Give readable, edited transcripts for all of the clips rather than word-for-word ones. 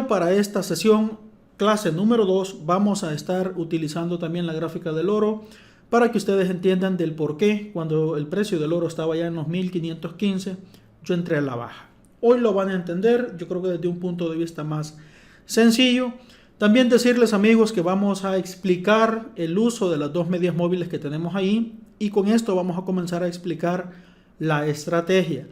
Para esta sesión, clase número 2, vamos a estar utilizando también la gráfica del oro para que ustedes entiendan del por qué cuando el precio del oro estaba ya en los 1515, yo entré a la baja. Hoy lo van a entender, yo creo que desde un punto de vista más sencillo. También decirles, amigos, que vamos a explicar el uso de las dos medias móviles que tenemos ahí y con esto vamos a comenzar a explicar la estrategia.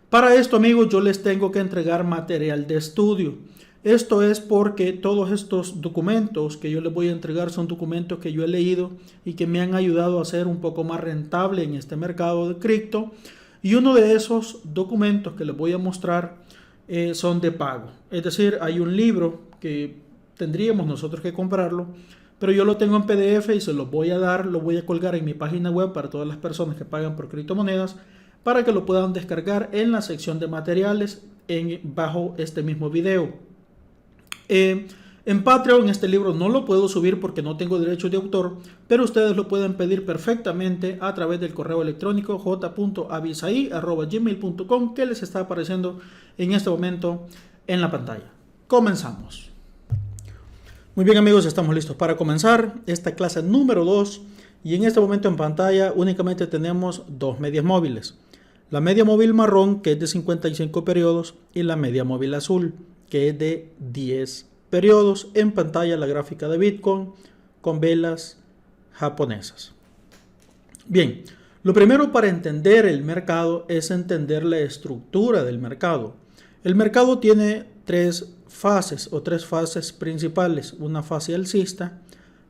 Para esto, amigos, yo les tengo que entregar material de estudio. Esto es porque todos estos documentos que yo les voy a entregar son documentos que yo he leído y que me han ayudado a ser un poco más rentable en este mercado de cripto. Y uno de esos documentos que les voy a mostrar son de pago. Es decir, hay un libro que tendríamos nosotros que comprarlo, pero yo lo tengo en PDF y se los voy a dar, lo voy a colgar en mi página web para todas las personas que pagan por criptomonedas para que lo puedan descargar en la sección de materiales bajo este mismo video. En Patreon este libro no lo puedo subir porque no tengo derechos de autor, pero ustedes lo pueden pedir perfectamente a través del correo electrónico j.avisai@gmail.com que les está apareciendo en este momento en la pantalla. Comenzamos. Muy bien, amigos, estamos listos para comenzar esta clase número 2 y en este momento en pantalla únicamente tenemos dos medias móviles. La media móvil marrón, que es de 55 periodos, y la media móvil azul, que es de 10 periodos. En pantalla la gráfica de Bitcoin con velas japonesas. Bien, lo primero para entender el mercado es entender la estructura del mercado. El mercado tiene tres fases principales: una fase alcista,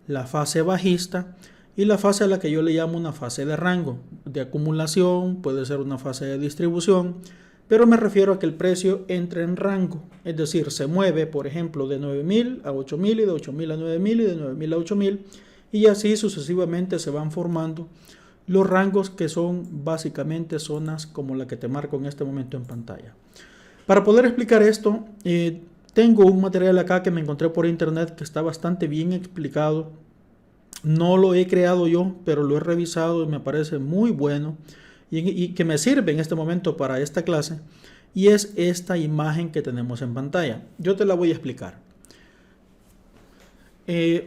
la fase bajista y la fase a la que yo le llamo una fase de rango, de acumulación, puede ser una fase de distribución, pero me refiero a que el precio entra en rango, es decir, se mueve, por ejemplo, de 9.000 a 8.000 y de 8.000 a 9.000 y de 9.000 a 8.000 y así sucesivamente se van formando los rangos que son básicamente zonas como la que te marco en este momento en pantalla. Para poder explicar esto, tengo un material acá que me encontré por internet que está bastante bien explicado. No lo he creado yo, pero lo he revisado y me parece muy bueno y que me sirve en este momento para esta clase, y es esta imagen que tenemos en pantalla. Yo te la voy a explicar.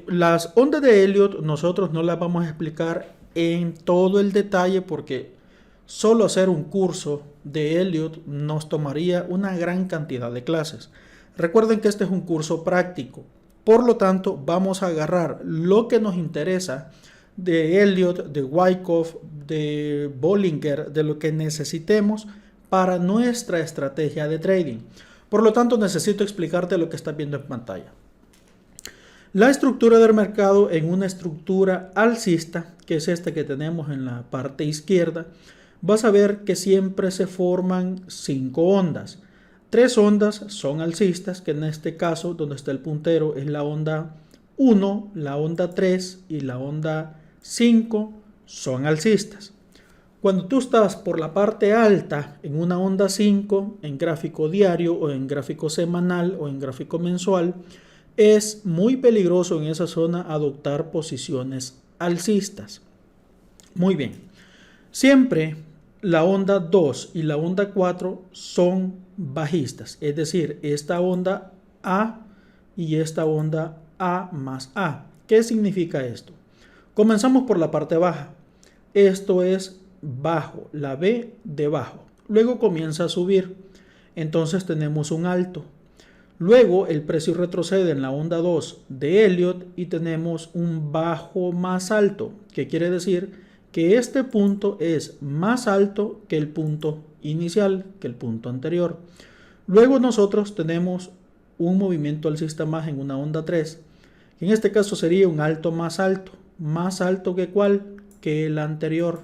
Las ondas de Elliott nosotros no las vamos a explicar en todo el detalle porque solo hacer un curso de Elliott nos tomaría una gran cantidad de clases. Recuerden que este es un curso práctico. Por lo tanto, vamos a agarrar lo que nos interesa de Elliott, de Wyckoff, de Bollinger, de lo que necesitemos para nuestra estrategia de trading. Por lo tanto, necesito explicarte lo que estás viendo en pantalla. La estructura del mercado en una estructura alcista, que es esta que tenemos en la parte izquierda, vas a ver que siempre se forman 5 ondas. 3 ondas son alcistas, que en este caso, donde está el puntero, es la onda 1, la onda 3 y la onda 5 son alcistas. Cuando tú estás por la parte alta en una onda 5, en gráfico diario o en gráfico semanal o en gráfico mensual, es muy peligroso en esa zona adoptar posiciones alcistas. Muy bien. Siempre la onda 2 y la onda 4 son bajistas, es decir, esta onda A y esta onda A más A. ¿Qué significa esto? Comenzamos por la parte baja. Esto es bajo, la B debajo. Luego comienza a subir. Entonces tenemos un alto. Luego el precio retrocede en la onda 2 de Elliott y tenemos un bajo más alto, que quiere decir que este punto es más alto que el punto inicial, que el punto anterior. Luego nosotros tenemos un movimiento alcista más en una onda 3, que en este caso sería un alto más alto que ¿cuál? Que el anterior.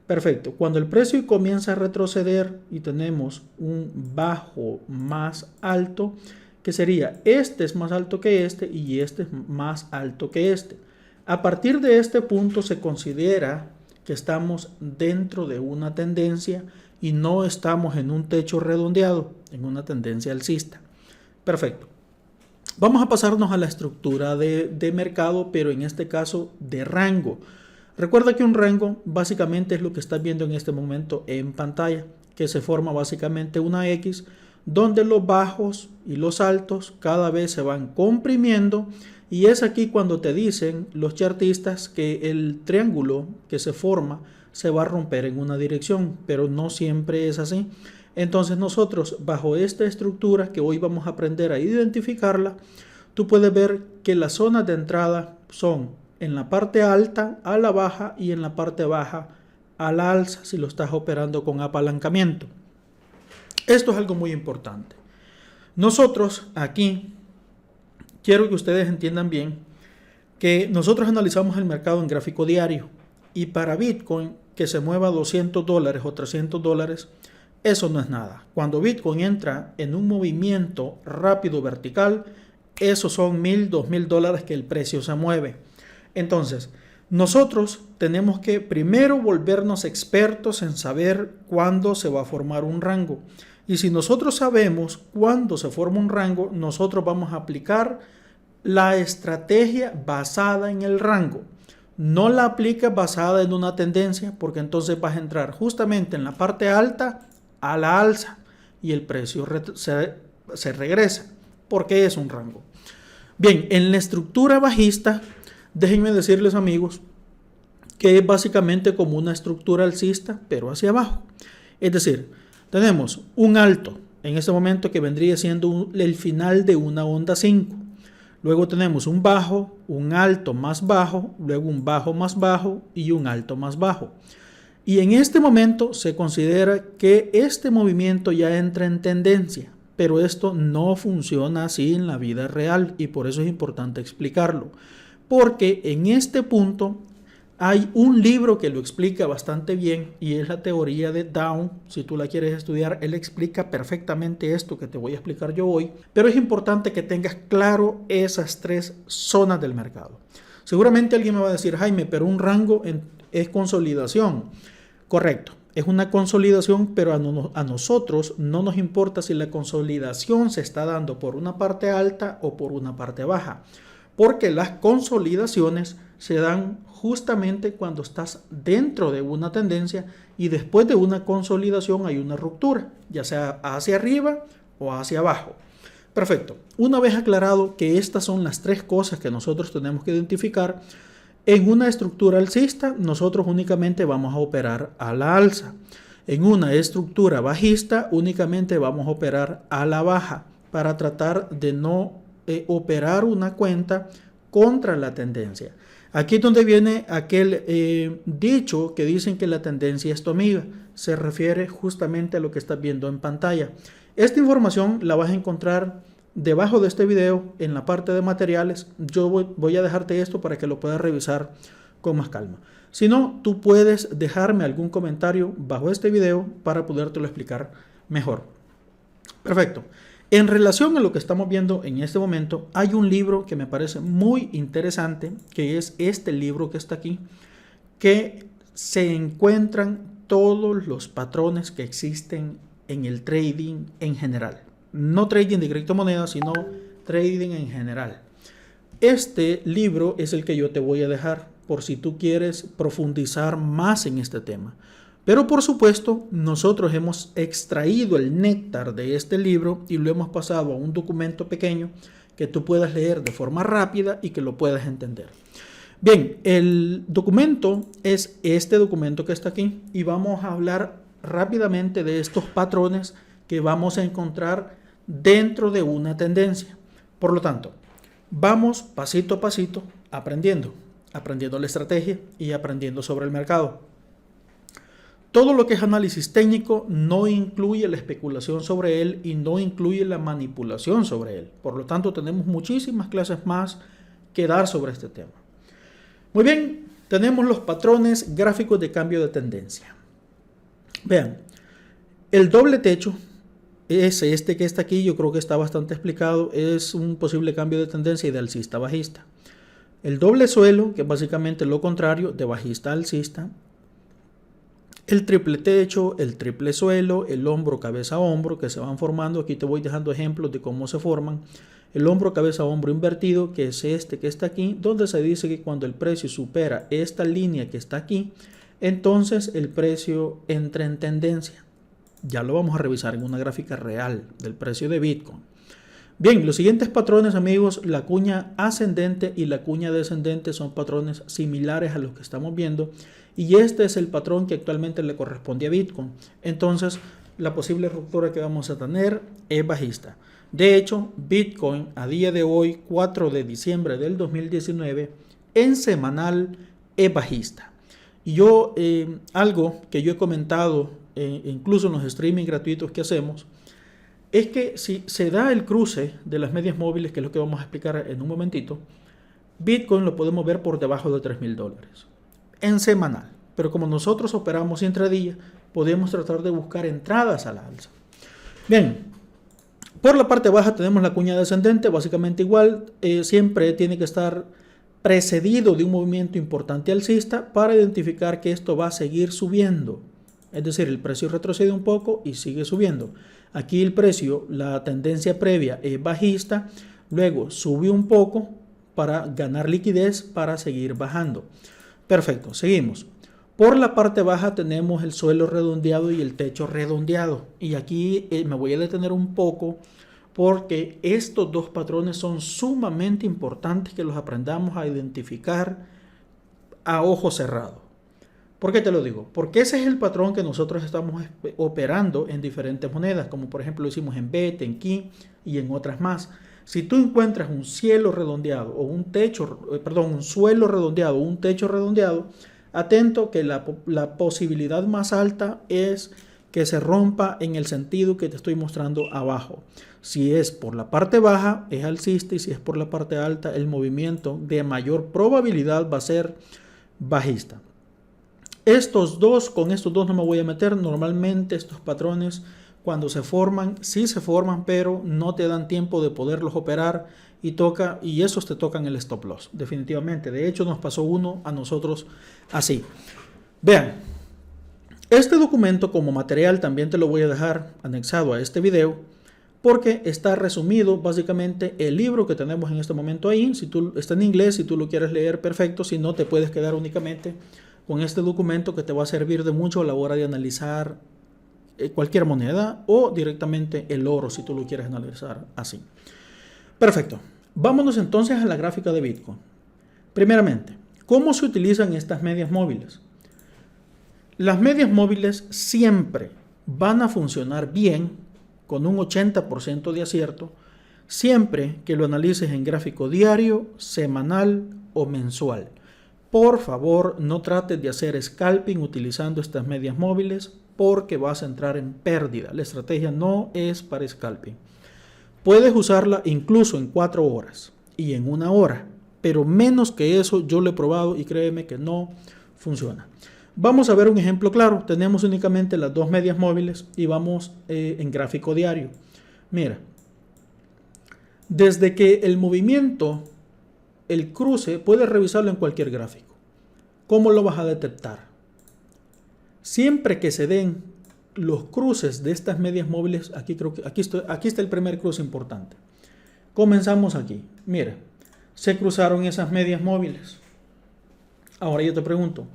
Perfecto. Cuando el precio comienza a retroceder y tenemos un bajo más alto, que sería este es más alto que este y este es más alto que este. A partir de este punto se considera que estamos dentro de una tendencia y no estamos en un techo redondeado, en una tendencia alcista. Perfecto. Vamos a pasarnos a la estructura de mercado, pero en este caso de rango. Recuerda que un rango básicamente es lo que estás viendo en este momento en pantalla, que se forma básicamente una X donde los bajos y los altos cada vez se van comprimiendo, y es aquí cuando te dicen los chartistas que el triángulo que se forma se va a romper en una dirección, pero no siempre es así. Entonces nosotros, bajo esta estructura que hoy vamos a aprender a identificarla, tú puedes ver que las zonas de entrada son en la parte alta a la baja y en la parte baja a la alza si lo estás operando con apalancamiento. Esto es algo muy importante. Nosotros aquí, quiero que ustedes entiendan bien que nosotros analizamos el mercado en gráfico diario, y para Bitcoin que se mueva $200 o $300, eso no es nada. Cuando Bitcoin entra en un movimiento rápido vertical, esos son $1,000, $2,000 que el precio se mueve. Entonces, nosotros tenemos que primero volvernos expertos en saber cuándo se va a formar un rango. Y si nosotros sabemos cuándo se forma un rango, nosotros vamos a aplicar la estrategia basada en el rango. No la apliques basada en una tendencia, porque entonces vas a entrar justamente en la parte alta a la alza y el precio se regresa, porque es un rango. Bien, en la estructura bajista, déjenme decirles, amigos, que es básicamente como una estructura alcista, pero hacia abajo. Es decir, tenemos un alto en este momento que vendría siendo el final de una onda 5. Luego tenemos un bajo, un alto más bajo, luego un bajo más bajo y un alto más bajo. Y en este momento se considera que este movimiento ya entra en tendencia, pero esto no funciona así en la vida real, y por eso es importante explicarlo. Porque en este punto hay un libro que lo explica bastante bien, y es la teoría de Down. Si tú la quieres estudiar, él explica perfectamente esto que te voy a explicar yo hoy, pero es importante que tengas claro esas tres zonas del mercado. Seguramente alguien me va a decir, Jaime, pero un rango es consolidación. Correcto, es una consolidación, pero a nosotros no nos importa si la consolidación se está dando por una parte alta o por una parte baja, porque las consolidaciones se dan justamente cuando estás dentro de una tendencia, y después de una consolidación hay una ruptura, ya sea hacia arriba o hacia abajo. Perfecto. Una vez aclarado que estas son las tres cosas que nosotros tenemos que identificar, en una estructura alcista nosotros únicamente vamos a operar a la alza. En una estructura bajista únicamente vamos a operar a la baja, para tratar de no operar una cuenta contra la tendencia. Aquí es donde viene aquel dicho que dicen que la tendencia es tu amiga. Se refiere justamente a lo que estás viendo en pantalla. Esta información la vas a encontrar debajo de este video en la parte de materiales. Yo voy a dejarte esto para que lo puedas revisar con más calma. Si no, tú puedes dejarme algún comentario bajo este video para podértelo explicar mejor. Perfecto. En relación a lo que estamos viendo en este momento, hay un libro que me parece muy interesante, que es este libro que está aquí, que se encuentran todos los patrones que existen en el trading en general. No trading de criptomonedas, sino trading en general. Este libro es el que yo te voy a dejar por si tú quieres profundizar más en este tema. Pero por supuesto, nosotros hemos extraído el néctar de este libro y lo hemos pasado a un documento pequeño que tú puedas leer de forma rápida y que lo puedas entender. Bien, el documento es este documento que está aquí, y vamos a hablar rápidamente de estos patrones que vamos a encontrar dentro de una tendencia. Por lo tanto, vamos pasito a pasito aprendiendo la estrategia y aprendiendo sobre el mercado. Todo lo que es análisis técnico no incluye la especulación sobre él y no incluye la manipulación sobre él. Por lo tanto, tenemos muchísimas clases más que dar sobre este tema. Muy bien, tenemos los patrones gráficos de cambio de tendencia. Vean, el doble techo es este que está aquí, yo creo que está bastante explicado, es un posible cambio de tendencia de alcista a bajista. El doble suelo, que es básicamente lo contrario, de bajista a alcista. El triple techo, el triple suelo, el hombro, cabeza, hombro, que se van formando. Aquí te voy dejando ejemplos de cómo se forman. El hombro, cabeza, hombro invertido, que es este que está aquí, donde se dice que cuando el precio supera esta línea que está aquí, entonces el precio entra en tendencia. Ya lo vamos a revisar en una gráfica real del precio de Bitcoin. Bien, los siguientes patrones, amigos, la cuña ascendente y la cuña descendente son patrones similares a los que estamos viendo y este es el patrón que actualmente le corresponde a Bitcoin. Entonces, la posible ruptura que vamos a tener es bajista. De hecho, Bitcoin a día de hoy, 4 de diciembre del 2019, en semanal es bajista. Y yo, algo que yo he comentado, incluso en los streaming gratuitos que hacemos, es que si se da el cruce de las medias móviles, que es lo que vamos a explicar en un momentito, Bitcoin lo podemos ver por debajo de $3,000 en semanal. Pero como nosotros operamos intradía, podemos tratar de buscar entradas a la alza. Bien, por la parte baja tenemos la cuña descendente, básicamente igual, siempre tiene que estar precedido de un movimiento importante alcista para identificar que esto va a seguir subiendo. Es decir, el precio retrocede un poco y sigue subiendo. Aquí el precio, la tendencia previa es bajista, luego sube un poco para ganar liquidez para seguir bajando. Perfecto, seguimos. Por la parte baja tenemos el suelo redondeado y el techo redondeado. Y aquí me voy a detener un poco porque estos dos patrones son sumamente importantes que los aprendamos a identificar a ojo cerrado. ¿Por qué te lo digo? Porque ese es el patrón que nosotros estamos operando en diferentes monedas, como por ejemplo lo hicimos en BET, en KI y en otras más. Si tú encuentras un cielo redondeado o un suelo redondeado o un techo redondeado, atento que la posibilidad más alta es que se rompa en el sentido que te estoy mostrando abajo. Si es por la parte baja, es alcista, y si es por la parte alta, el movimiento de mayor probabilidad va a ser bajista. Con estos dos no me voy a meter. Normalmente estos patrones cuando se forman, sí se forman, pero no te dan tiempo de poderlos operar y esos te tocan el stop loss, definitivamente. De hecho, nos pasó uno a nosotros así. Vean, este documento como material también te lo voy a dejar anexado a este video porque está resumido básicamente el libro que tenemos en este momento ahí. Si tú está en inglés, si tú lo quieres leer, perfecto. Si no, te puedes quedar únicamente con este documento que te va a servir de mucho a la hora de analizar cualquier moneda o directamente el oro si tú lo quieres analizar así. Perfecto. Vámonos entonces a la gráfica de Bitcoin. Primeramente, ¿cómo se utilizan estas medias móviles? Las medias móviles siempre van a funcionar bien con un 80% de acierto siempre que lo analices en gráfico diario, semanal o mensual. Por favor, no trates de hacer scalping utilizando estas medias móviles porque vas a entrar en pérdida. La estrategia no es para scalping. Puedes usarla incluso en 4 horas y en 1 hora, pero menos que eso yo lo he probado y créeme que no funciona. Vamos a ver un ejemplo claro. Tenemos únicamente las dos medias móviles y vamos en gráfico diario. Mira, desde que el movimiento, el cruce, puedes revisarlo en cualquier gráfico. ¿Cómo lo vas a detectar? Siempre que se den los cruces de estas medias móviles, aquí está el primer cruce importante. Comenzamos aquí. Mira, se cruzaron esas medias móviles. Ahora yo te pregunto,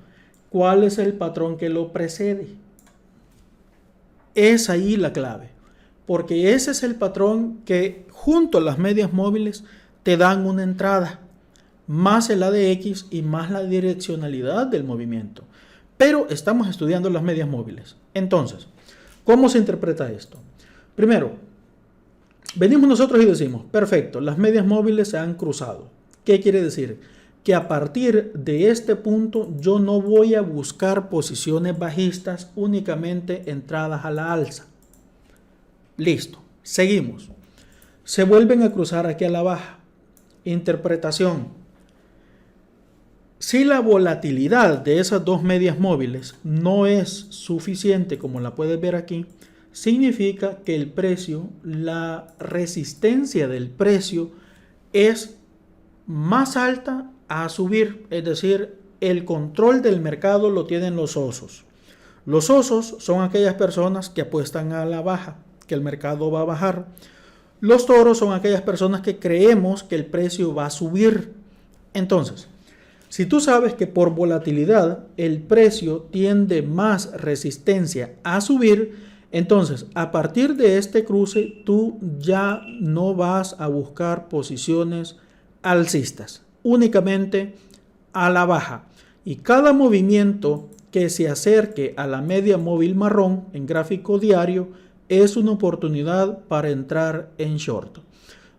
¿cuál es el patrón que lo precede? Es ahí la clave, porque ese es el patrón que junto a las medias móviles te dan una entrada, más el ADX y más la direccionalidad del movimiento. Pero estamos estudiando las medias móviles. Entonces, ¿cómo se interpreta esto? Primero, venimos nosotros y decimos, perfecto, las medias móviles se han cruzado. ¿Qué quiere decir? Que a partir de este punto yo no voy a buscar posiciones bajistas, únicamente entradas a la alza. Listo, seguimos. Se vuelven a cruzar aquí a la baja. Interpretación. Si la volatilidad de esas dos medias móviles no es suficiente, como la puedes ver aquí, significa que el precio, la resistencia del precio es más alta a subir, es decir, el control del mercado lo tienen los osos. Los osos son aquellas personas que apuestan a la baja, que el mercado va a bajar. Los toros son aquellas personas que creemos que el precio va a subir. Entonces, si tú sabes que por volatilidad el precio tiende más resistencia a subir, Entonces, a partir de este cruce, tú ya no vas a buscar posiciones alcistas, únicamente a la baja. Y cada movimiento que se acerque a la media móvil marrón en gráfico diario es una oportunidad para entrar en short.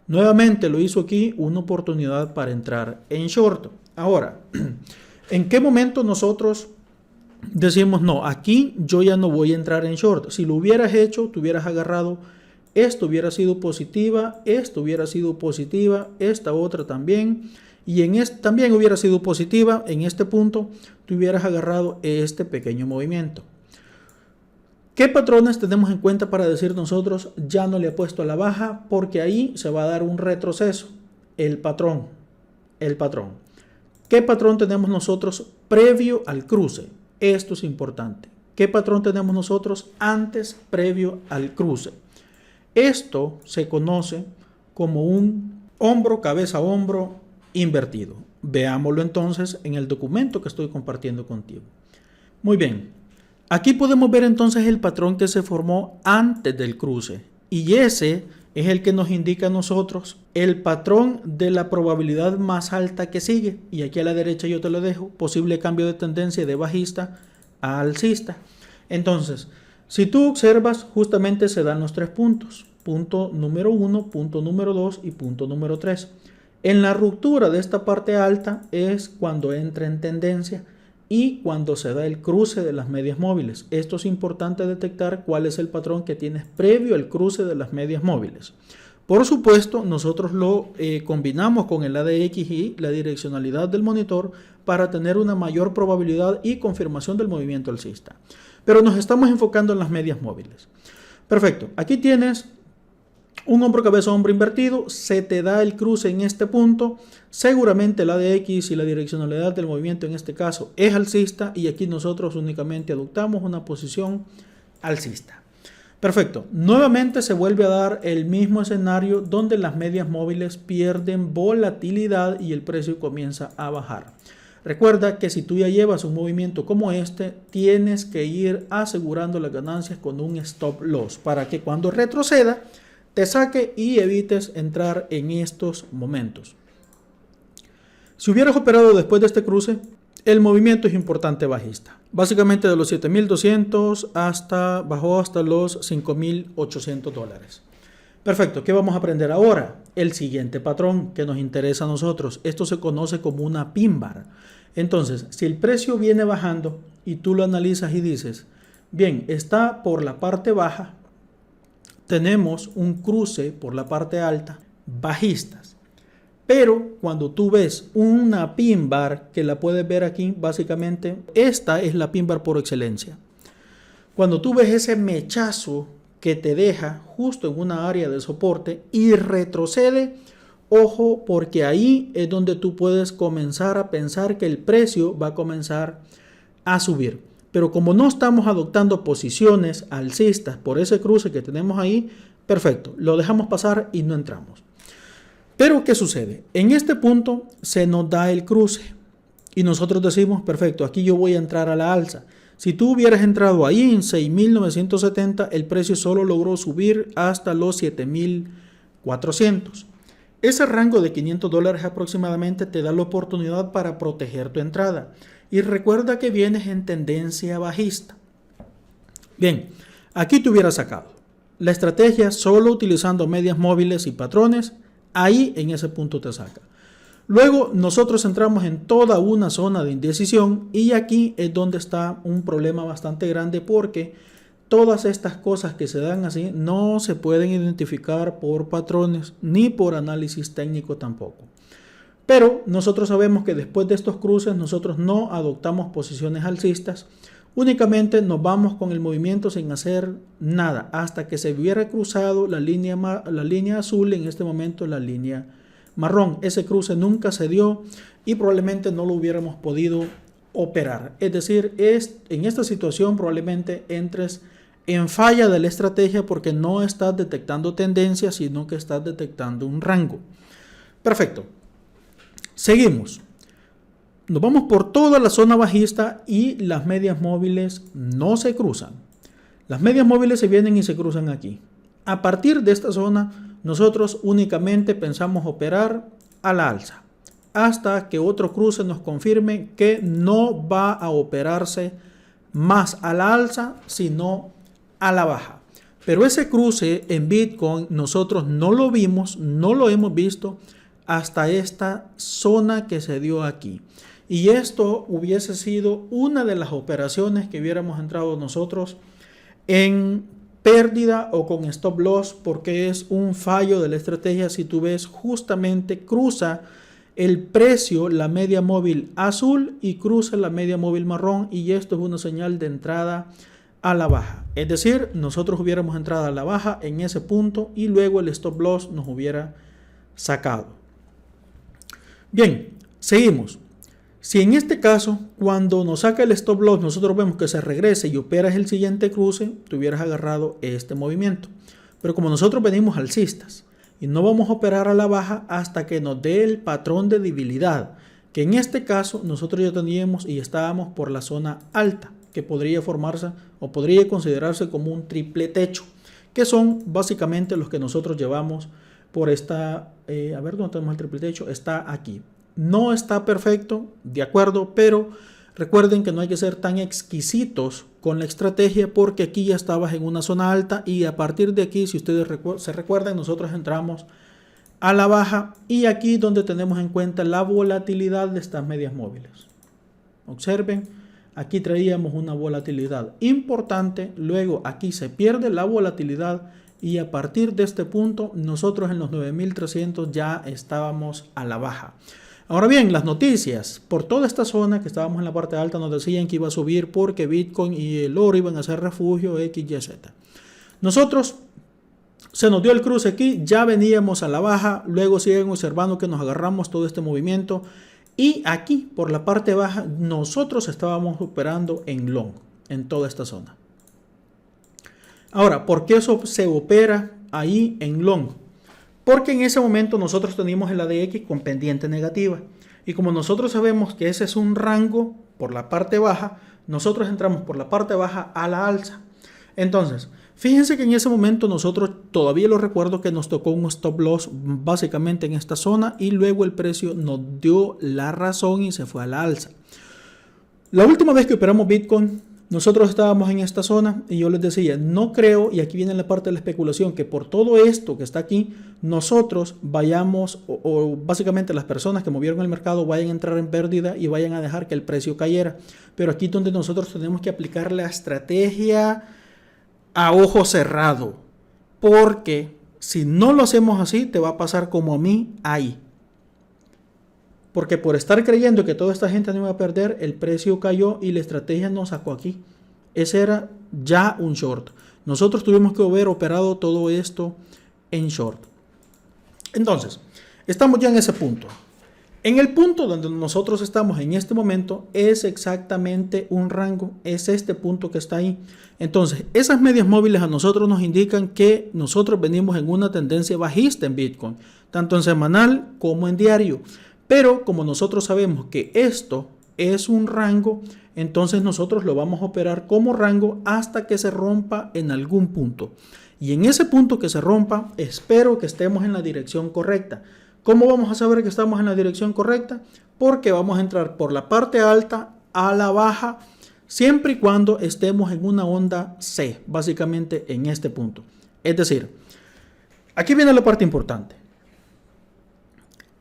Nuevamente lo hizo aquí, una oportunidad para entrar en short. Ahora, ¿en qué momento nosotros decimos, no, aquí yo ya no voy a entrar en short? Si lo hubieras hecho, te hubieras agarrado, esto hubiera sido positiva, esto hubiera sido positiva, esta otra también, y en este también hubiera sido positiva, en este punto te hubieras agarrado este pequeño movimiento. ¿Qué patrones tenemos en cuenta para decir nosotros ya no le he puesto a la baja? Porque ahí se va a dar un retroceso. El patrón. ¿Qué patrón tenemos nosotros previo al cruce? Esto es importante. ¿Qué patrón tenemos nosotros antes, previo al cruce? Esto se conoce como un hombro, cabeza, hombro invertido. Veámoslo entonces en el documento que estoy compartiendo contigo. Muy bien. Aquí podemos ver entonces el patrón que se formó antes del cruce. Y ese es el que nos indica a nosotros el patrón de la probabilidad más alta que sigue. Y aquí a la derecha yo te lo dejo. Posible cambio de tendencia de bajista a alcista. Entonces, si tú observas, justamente se dan los tres puntos. Punto número 1, punto número 2 y punto número 3. En la ruptura de esta parte alta es cuando entra en tendencia y cuando se da el cruce de las medias móviles. Esto es importante detectar cuál es el patrón que tienes previo al cruce de las medias móviles. Por supuesto, nosotros lo combinamos con el ADX y la direccionalidad del monitor para tener una mayor probabilidad y confirmación del movimiento alcista. Pero nos estamos enfocando en las medias móviles. Perfecto. Aquí tienes un hombro, cabeza, hombro invertido. Se te da el cruce en este punto. Seguramente el ADX y la direccionalidad del movimiento en este caso es alcista y aquí nosotros únicamente adoptamos una posición alcista. Perfecto. Nuevamente se vuelve a dar el mismo escenario donde las medias móviles pierden volatilidad y el precio comienza a bajar. Recuerda que si tú ya llevas un movimiento como este, tienes que ir asegurando las ganancias con un stop loss para que cuando retroceda te saque y evites entrar en estos momentos. Si hubieras operado después de este cruce, el movimiento es importante bajista. Básicamente de los 7,200 bajó hasta los 5,800 dólares. Perfecto, ¿qué vamos a aprender ahora? El siguiente patrón que nos interesa a nosotros. Esto se conoce como una pin bar. Entonces, si el precio viene bajando y tú lo analizas y dices, bien, está por la parte baja, tenemos un cruce por la parte alta, bajistas. Pero cuando tú ves una pin bar, que la puedes ver aquí, básicamente, esta es la pin bar por excelencia. Cuando tú ves ese mechazo que te deja justo en una área de soporte y retrocede, ojo, porque ahí es donde tú puedes comenzar a pensar que el precio va a comenzar a subir. Pero como no estamos adoptando posiciones alcistas por ese cruce que tenemos ahí, perfecto, lo dejamos pasar y no entramos. Pero ¿qué sucede? En este punto se nos da el cruce y nosotros decimos, perfecto, aquí yo voy a entrar a la alza. Si tú hubieras entrado ahí en 6,970, el precio solo logró subir hasta los 7,400. Ese rango de 500 dólares aproximadamente te da la oportunidad para proteger tu entrada. Y recuerda que vienes en tendencia bajista. Bien, aquí te hubiera sacado la estrategia solo utilizando medias móviles y patrones. Ahí en ese punto te saca. Luego nosotros entramos en toda una zona de indecisión y aquí es donde está un problema bastante grande porque todas estas cosas que se dan así no se pueden identificar por patrones ni por análisis técnico tampoco. Pero nosotros sabemos que después de estos cruces nosotros no adoptamos posiciones alcistas, únicamente nos vamos con el movimiento sin hacer nada hasta que se hubiera cruzado la línea azul, en este momento la línea marrón. Ese cruce nunca se dio y probablemente no lo hubiéramos podido operar. Es decir, en esta situación probablemente entres en falla de la estrategia porque no estás detectando tendencias, sino que estás detectando un rango. Perfecto. Seguimos. Nos vamos por toda la zona bajista y las medias móviles no se cruzan. Las medias móviles se vienen y se cruzan aquí. A partir de esta zona, nosotros únicamente pensamos operar a la alza, hasta que otro cruce nos confirme que no va a operarse más a la alza, sino a la baja. Pero ese cruce en Bitcoin nosotros no lo vimos, no lo hemos visto hasta esta zona que se dio aquí. Y esto hubiese sido una de las operaciones que hubiéramos entrado nosotros en pérdida o con stop loss, porque es un fallo de la estrategia. Si tú ves, justamente cruza el precio la media móvil azul y cruza la media móvil marrón, y esto es una señal de entrada a la baja. Es decir, nosotros hubiéramos entrado a la baja en ese punto y luego el stop loss nos hubiera sacado. Bien, seguimos. Si en este caso, cuando nos saca el stop loss, nosotros vemos que se regresa y operas el siguiente cruce, te hubieras agarrado este movimiento. Pero como nosotros venimos alcistas y no vamos a operar a la baja hasta que nos dé el patrón de debilidad, que en este caso nosotros ya teníamos y estábamos por la zona alta, que podría formarse o podría considerarse como un triple techo, que son básicamente los que nosotros llevamos por esta, a ver dónde tenemos el triple techo, está aquí. No está perfecto, de acuerdo, pero recuerden que no hay que ser tan exquisitos con la estrategia, porque aquí ya estabas en una zona alta y a partir de aquí, si ustedes se recuerdan, nosotros entramos a la baja y aquí donde tenemos en cuenta la volatilidad de estas medias móviles. Observen, aquí traíamos una volatilidad importante, luego aquí se pierde la volatilidad y a partir de este punto nosotros en los 9300 ya estábamos a la baja. Ahora bien, las noticias por toda esta zona que estábamos en la parte alta nos decían que iba a subir porque Bitcoin y el oro iban a ser refugio X, Y, Z. Nosotros se nos dio el cruce aquí, ya veníamos a la baja, luego siguen observando que nos agarramos todo este movimiento y aquí por la parte baja nosotros estábamos operando en long en toda esta zona. Ahora, ¿por qué eso se opera ahí en long? Porque en ese momento nosotros teníamos el ADX con pendiente negativa. Y como nosotros sabemos que ese es un rango por la parte baja, nosotros entramos por la parte baja a la alza. Entonces, fíjense que en ese momento nosotros, todavía lo recuerdo, que nos tocó un stop loss básicamente en esta zona y luego el precio nos dio la razón y se fue a la alza. La última vez que operamos Bitcoin, nosotros estábamos en esta zona y yo les decía, no creo, y aquí viene la parte de la especulación, que por todo esto que está aquí, nosotros vayamos, o básicamente las personas que movieron el mercado vayan a entrar en pérdida y vayan a dejar que el precio cayera. Pero aquí es donde nosotros tenemos que aplicar la estrategia a ojo cerrado, porque si no lo hacemos así, te va a pasar como a mí ahí. Porque por estar creyendo que toda esta gente no iba a perder, el precio cayó y la estrategia nos sacó aquí. Ese era ya un short. Nosotros tuvimos que haber operado todo esto en short. Entonces, estamos ya en ese punto. En el punto donde nosotros estamos en este momento es exactamente un rango. Es este punto que está ahí. Entonces, esas medias móviles a nosotros nos indican que nosotros venimos en una tendencia bajista en Bitcoin, tanto en semanal como en diario. Pero como nosotros sabemos que esto es un rango, entonces nosotros lo vamos a operar como rango hasta que se rompa en algún punto. Y en ese punto que se rompa, espero que estemos en la dirección correcta. ¿Cómo vamos a saber que estamos en la dirección correcta? Porque vamos a entrar por la parte alta a la baja, siempre y cuando estemos en una onda C, básicamente en este punto. Es decir, aquí viene la parte importante.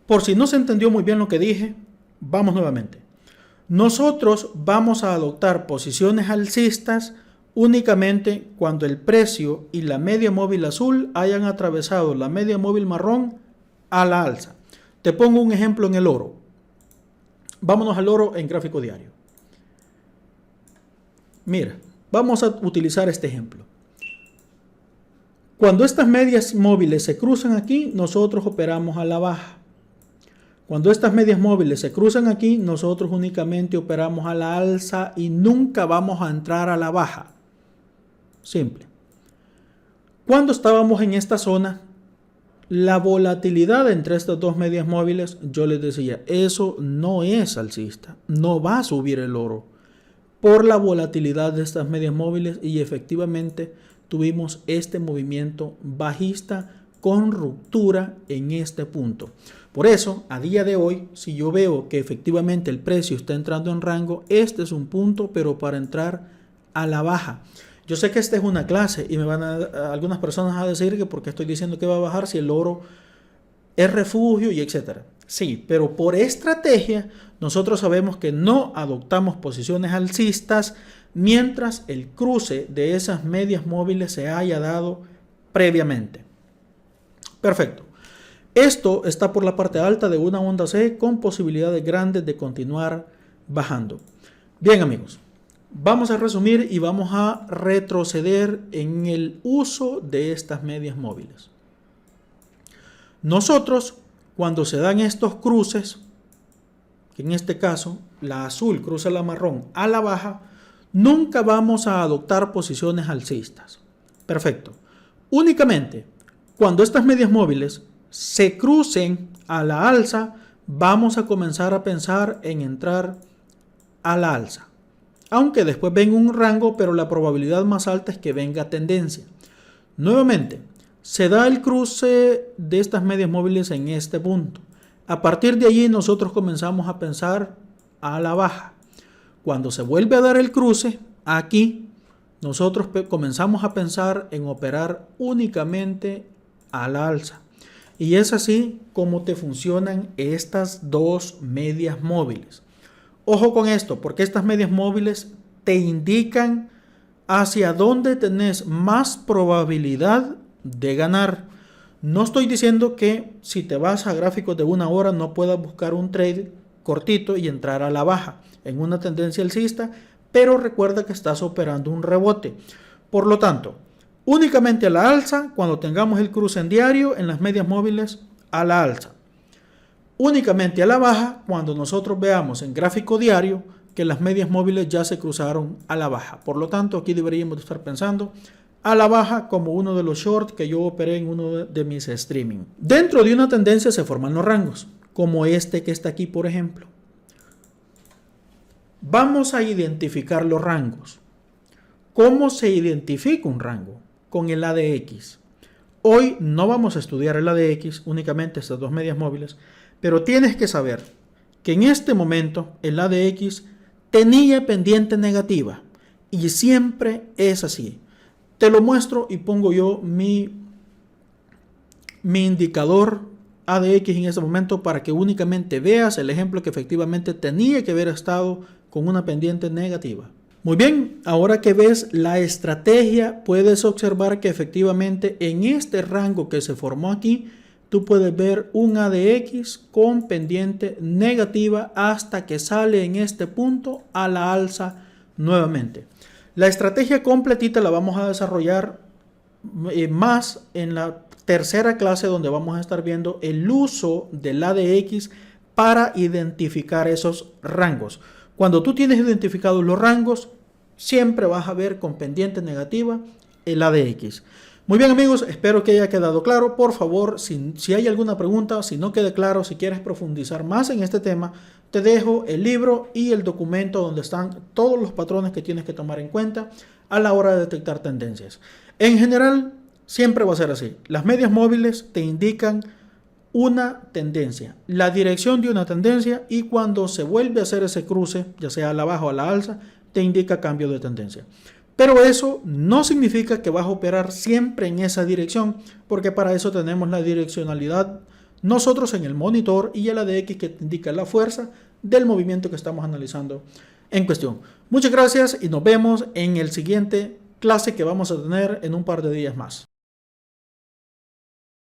Por si no se entendió muy bien lo que dije, vamos nuevamente. Nosotros vamos a adoptar posiciones alcistas únicamente cuando el precio y la media móvil azul hayan atravesado la media móvil marrón a la alza. Te pongo un ejemplo en el oro. Vámonos al oro en gráfico diario. Mira, vamos a utilizar este ejemplo. Cuando estas medias móviles se cruzan aquí, nosotros operamos a la baja. Cuando estas medias móviles se cruzan aquí, nosotros únicamente operamos a la alza y nunca vamos a entrar a la baja. Simple. Cuando estábamos en esta zona, la volatilidad entre estas dos medias móviles, yo les decía, eso no es alcista, no va a subir el oro. por la volatilidad de estas medias móviles y efectivamente tuvimos este movimiento bajista con ruptura en este punto. Por eso, a día de hoy, si yo veo que efectivamente el precio está entrando en rango, este es un punto, pero para entrar a la baja. Yo sé que esta es una clase y me van algunas personas a decir que porque estoy diciendo que va a bajar si el oro es refugio y etcétera. Sí, pero por estrategia nosotros sabemos que no adoptamos posiciones alcistas mientras el cruce de esas medias móviles se haya dado previamente. Perfecto. Esto está por la parte alta de una onda C con posibilidades grandes de continuar bajando. Bien amigos, vamos a resumir y vamos a retroceder en el uso de estas medias móviles. Nosotros, cuando se dan estos cruces, que en este caso la azul cruza la marrón a la baja, nunca vamos a adoptar posiciones alcistas. Perfecto. Únicamente cuando estas medias móviles se crucen a la alza, vamos a comenzar a pensar en entrar a la alza. Aunque después venga un rango, pero la probabilidad más alta es que venga tendencia. Nuevamente, se da el cruce de estas medias móviles en este punto. A partir de allí nosotros comenzamos a pensar a la baja. Cuando se vuelve a dar el cruce, aquí nosotros comenzamos a pensar en operar únicamente a la alza. Y es así como te funcionan estas dos medias móviles. Ojo con esto, porque estas medias móviles te indican hacia dónde tenés más probabilidad de ganar. No estoy diciendo que si te vas a gráficos de una hora no puedas buscar un trade cortito y entrar a la baja en una tendencia alcista, pero recuerda que estás operando un rebote. Por lo tanto, únicamente a la alza cuando tengamos el cruce en diario en las medias móviles a la alza. Únicamente a la baja cuando nosotros veamos en gráfico diario que las medias móviles ya se cruzaron a la baja. Por lo tanto, aquí deberíamos estar pensando a la baja como uno de los shorts que yo operé en uno de mis streaming. Dentro de una tendencia se forman los rangos, como este que está aquí, por ejemplo. Vamos a identificar los rangos. ¿Cómo se identifica un rango? Con el ADX. Hoy no vamos a estudiar el ADX, únicamente estas dos medias móviles, pero tienes que saber que en este momento el ADX tenía pendiente negativa y siempre es así. Te lo muestro y pongo yo mi indicador ADX en este momento para que únicamente veas el ejemplo que efectivamente tenía que haber estado con una pendiente negativa. Muy bien, ahora que ves la estrategia, puedes observar que efectivamente en este rango que se formó aquí, tú puedes ver un ADX con pendiente negativa hasta que sale en este punto a la alza nuevamente. La estrategia completita la vamos a desarrollar más en la tercera clase donde vamos a estar viendo el uso del ADX para identificar esos rangos. Cuando tú tienes identificados los rangos, siempre vas a ver con pendiente negativa el ADX. Muy bien amigos, espero que haya quedado claro. Por favor, si hay alguna pregunta, si no quede claro, si quieres profundizar más en este tema, te dejo el libro y el documento donde están todos los patrones que tienes que tomar en cuenta a la hora de detectar tendencias. En general, siempre va a ser así. Las medias móviles te indican una tendencia, la dirección de una tendencia, y cuando se vuelve a hacer ese cruce, ya sea a la baja o a la alza, te indica cambio de tendencia. Pero eso no significa que vas a operar siempre en esa dirección, porque para eso tenemos la direccionalidad nosotros en el monitor y el ADX que te indica la fuerza del movimiento que estamos analizando en cuestión. Muchas gracias y nos vemos en el siguiente clase que vamos a tener en un par de días más.